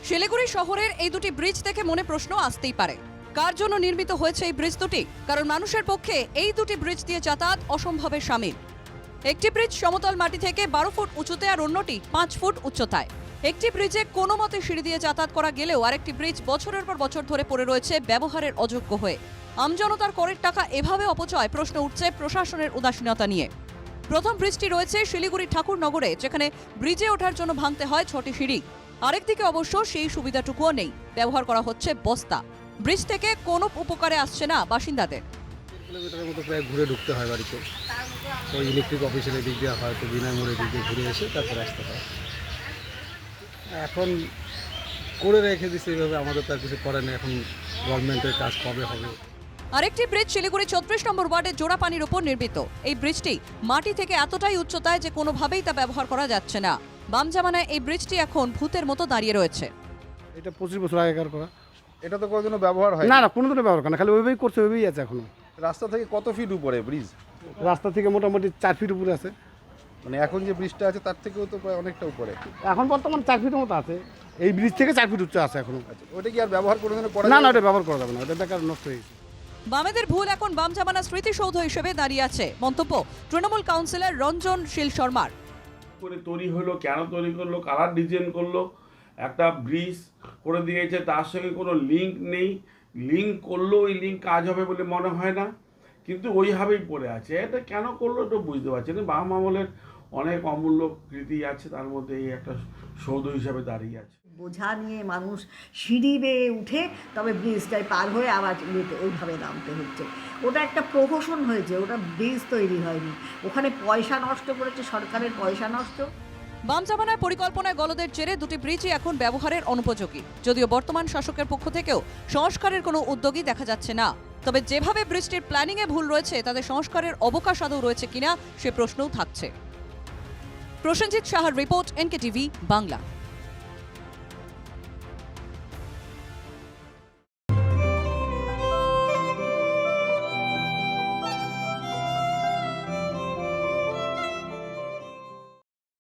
শিলিগুড়ি শহরের এই দুটি ব্রিজ দেখে মনে প্রশ্ন আসতেই পারে, কার জন্য নির্মিত হয়েছে এই ব্রিজ দুটি? কারণ মানুষের পক্ষে এই দুটি ব্রিজ দিয়ে যাতায়াত অসম্ভবের শামিল। একটি ব্রিজ সমতল মাটি থেকে 12 ফুট উঁচুতে আর অন্যটি 5 ফুট উচ্চতায়। একটি ব্রিজে কোনো মতে সিঁড়ি দিয়ে যাতায়াত করা গেলেও আরেকটি ব্রিজ বছরের পর বছর ধরে পড়ে রয়েছে ব্যবহারের অযোগ্য হয়ে। আমজনতার করের টাকা এভাবে অপচয়, প্রশ্ন উঠছে প্রশাসনের উদাসীনতা নিয়ে। প্রথম ব্রিজটি রয়েছে শিলিগুড়ি ঠাকুরনগরে, যেখানে ব্রিজে ওঠার জন্য ভাঙতে হয় 6টি সিঁড়ি। আরেকদিকে অবশ্য সেই সুবিধাটুকুও নেই, ব্যবহার করা হচ্ছে বস্তা। ব্রিজ থেকে কোনো উপকারে আসছে না বাসিন্দাদের। কিলোমিটারের মতো প্রায় ঘুরে ঢুকতে হয় বাড়িতে। ওই ইলেকট্রিক অফিসের দিক দিয়ে হয়তো বিনা মোড়ের দিক দিয়ে ঘুরে এসে তারপর আসতে হয়। এখন করে রেখে দিচ্ছে এইভাবে, আমাদের তার কিছু করে না। এখন গভর্নমেন্টের কাজ কবে হবে? আরেকটি ব্রিজ শিলিগুড়ি 34 নম্বর ওয়ার্ডের জোড়াপানির উপর নির্মিত। এই ব্রিজটি মাটি থেকে এতটাই উচ্চতায় যে কোনোভাবেই তা ব্যবহার করা যাচ্ছে না। বাম জামানায় এই ব্রিজটি এখন ভূতের মতো দাঁড়িয়ে রয়েছে। এটা 25 বছর আগেকার করা। এটা তো কোনোদিনও ব্যবহার হয় না না, কোনোদিনও ব্যবহার করে না, খালি ওইভাবেই করছে, ওইভাবেই আছে এখনো। রাস্তা থেকে কত ফিট উপরে ব্রিজ? রাস্তা থেকে মোটামুটি 4 ফিট উপরে আছে। মানে এখন যে ব্রিজটা আছে তার থেকেও তো প্রায় অনেকটা উপরে। এখন বর্তমান 4 ফিটের মতো আছে। এই ব্রিজ থেকে 4 ফিট উচ্চ আছে এখনো। আচ্ছা, ওটা কি আর ব্যবহার কোনোদিনও করা না না, যাবে? ওটা ব্যবহার করা যাবে না, ওটা বেকার নষ্ট হয়ে গেছে। বামেদের ভুল এখন বাম জামানা স্মৃতিসৌধ হিসেবে দাঁড়িয়ে আছে, মন্তব্য তৃণমূল কাউন্সিলর রঞ্জন শীল শর্মার। করে তৈরি হলো, কেন তৈরি করলো, কালার ডিজাইন করলো, একটা ব্রিজ করে দিয়েছে, তার সঙ্গে কোনো লিঙ্ক নেই। লিঙ্ক করলেও ওই লিঙ্ক কাজ হবে বলে মনে হয় না, কিন্তু ওইভাবেই পড়ে আছে। এটা কেন করলো এটা বুঝতে পারছি না। বাম আমলের অনেক অমূল্য কৃতি আছে, তার মধ্যে এই একটা সৌধ হিসাবে দাঁড়িয়ে আছে। বোঝা নিয়ে মানুষ সিঁড়ি বেয়ে উঠে তবে ব্রিজটায় পার হয়ে আবার ওইভাবে নামতে হচ্ছে। ওটা একটা প্রহসন হয়েছে, ওটা ব্রিজ তৈরি হয়নি। ওখানে পয়সা নষ্ট করেছে, সরকারের পয়সা নষ্ট। বাম জামানায় পরিকল্পনায় গলদের জেরে দুটি ব্রিজই এখন ব্যবহারের অনুপযোগী। যদিও বর্তমান শাসকের পক্ষ থেকেও সংস্কারের কোনো উদ্যোগই দেখা যাচ্ছে না। তবে যেভাবে ব্রিজটির প্ল্যানিংয়ে ভুল রয়েছে, তাদের সংস্কারের অবকাশ আদৌ রয়েছে কিনা সে প্রশ্নও থাকছে। প্রসেনজিৎ সাহার রিপোর্ট, NKTV বাংলা।